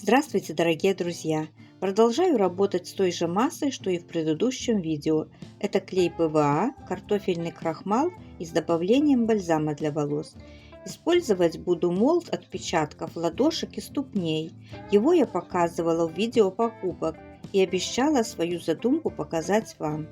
Здравствуйте, дорогие друзья! Продолжаю работать с той же массой, что и в предыдущем видео. Это клей ПВА, картофельный крахмал и с добавлением бальзама для волос. Использовать буду молд отпечатков ладошек и ступней. Его я показывала в видео покупок и обещала свою задумку показать вам.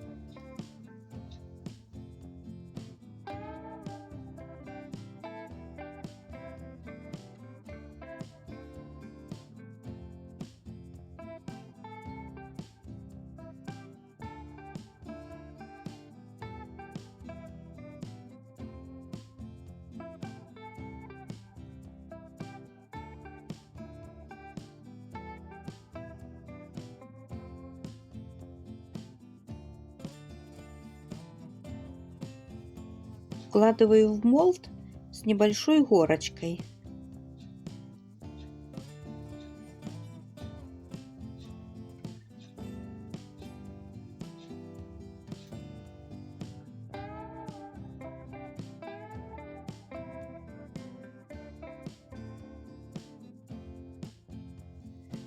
Вкладываю в молд с небольшой горочкой.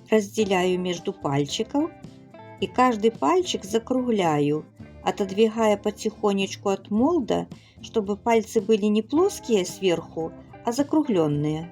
Разделяю между пальчиков и каждый пальчик закругляю, отодвигая потихонечку от молда, чтобы пальцы были не плоские сверху, а закругленные.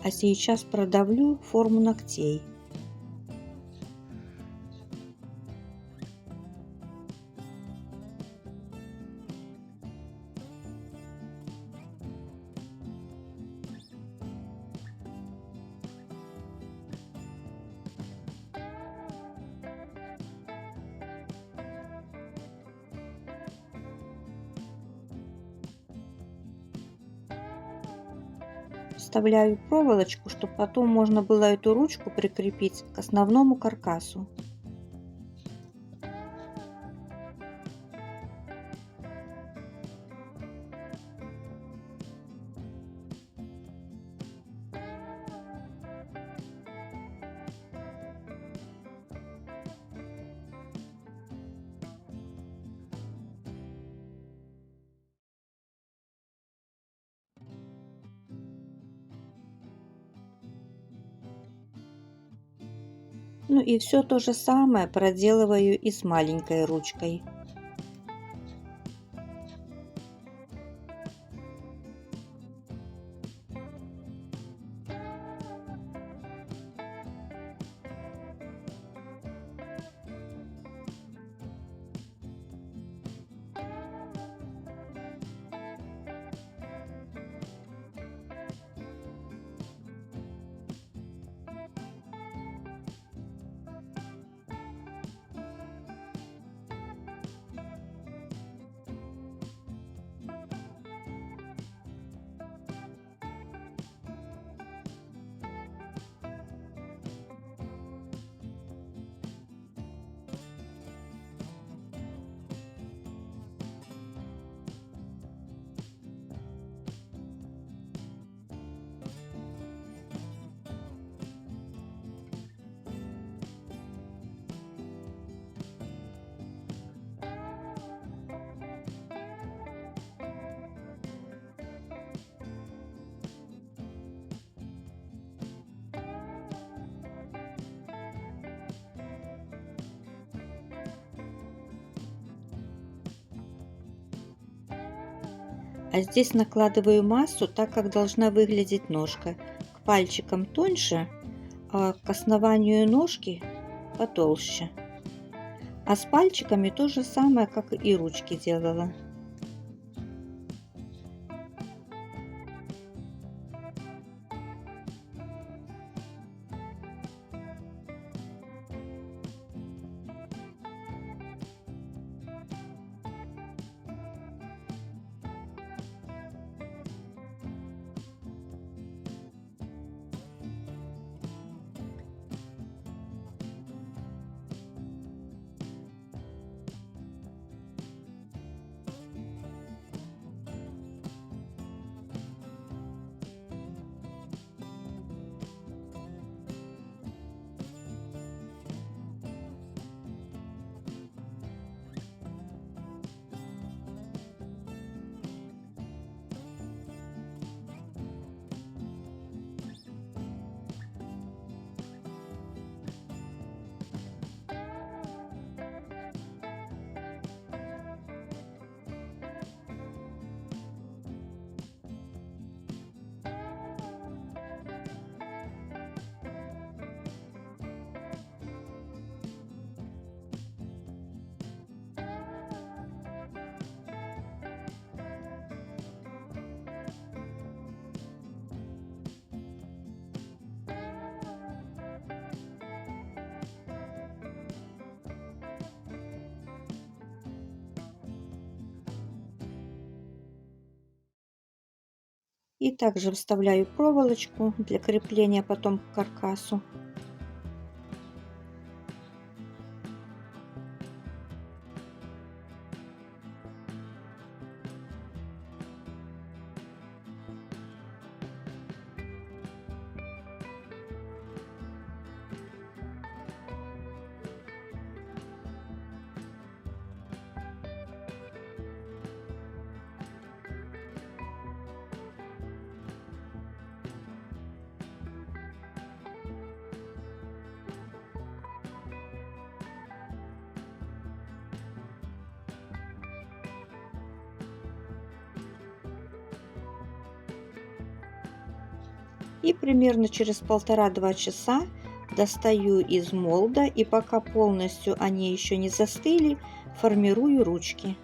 А сейчас продавлю форму ногтей. Вставляю проволочку, чтобы потом можно было эту ручку прикрепить к основному каркасу. Ну и все то же самое проделываю и с маленькой ручкой. А здесь накладываю массу так, как должна выглядеть ножка. К пальчикам тоньше, а к основанию ножки потолще. А с пальчиками то же самое, как и ручки делала. И также вставляю проволочку для крепления потом к каркасу. И примерно через 1,5–2 часа достаю из молда, и пока полностью они еще не застыли, формирую ручки.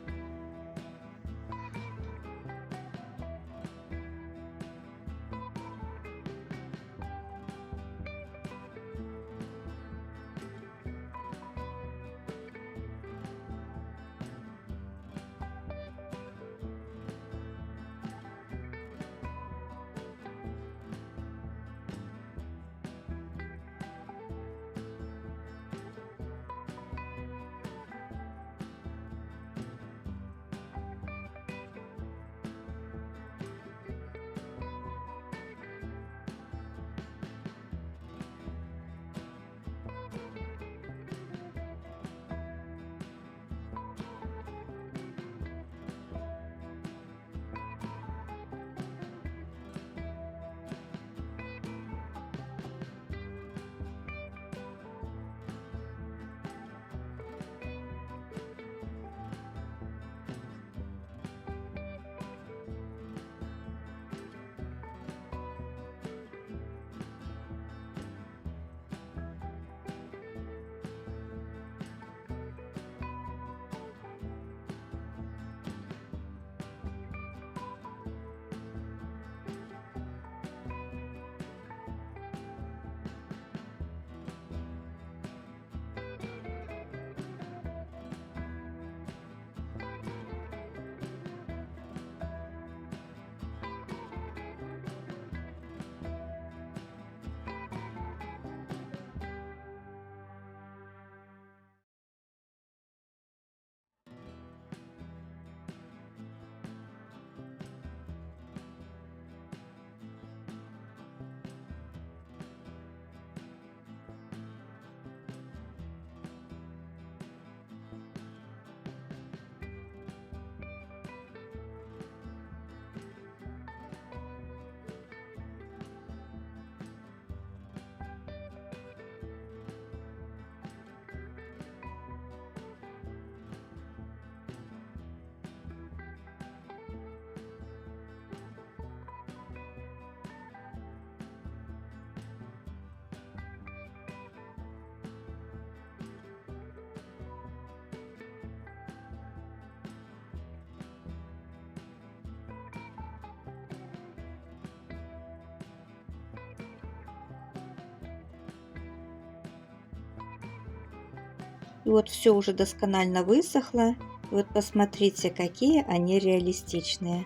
И вот все уже досконально высохло. И вот посмотрите, какие они реалистичные.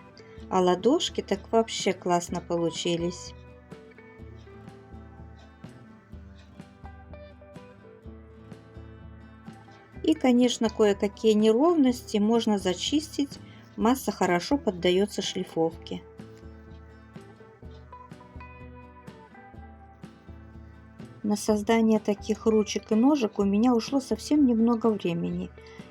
А ладошки так вообще классно получились. И, конечно, кое-какие неровности можно зачистить. Масса хорошо поддается шлифовке. На создание таких ручек и ножек у меня ушло совсем немного времени,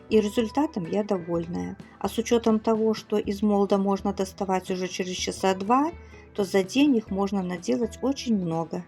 и результатом я довольная. А с учетом того, что из молда можно доставать уже через часа два, то за день их можно наделать очень много.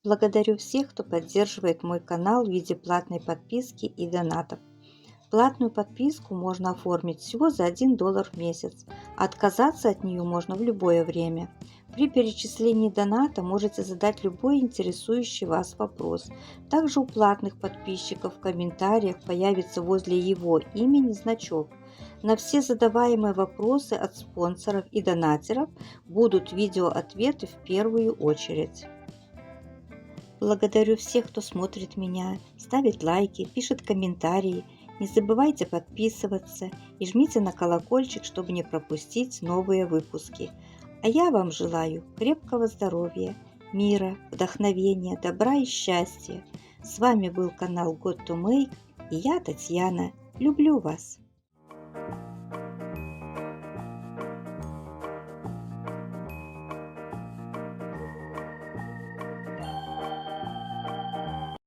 Благодарю всех, кто поддерживает мой канал в виде платной подписки и донатов. Платную подписку можно оформить всего за $1 в месяц, а отказаться от нее можно в любое время. При перечислении доната можете задать любой интересующий вас вопрос. Также у платных подписчиков в комментариях появится возле его имени значок. На все задаваемые вопросы от спонсоров и донатеров будут видеоответы в первую очередь. Благодарю всех, кто смотрит меня, ставит лайки, пишет комментарии. Не забывайте подписываться и жмите на колокольчик, чтобы не пропустить новые выпуски. А я вам желаю крепкого здоровья, мира, вдохновения, добра и счастья. С вами был канал God to Make и я, Татьяна. Люблю вас!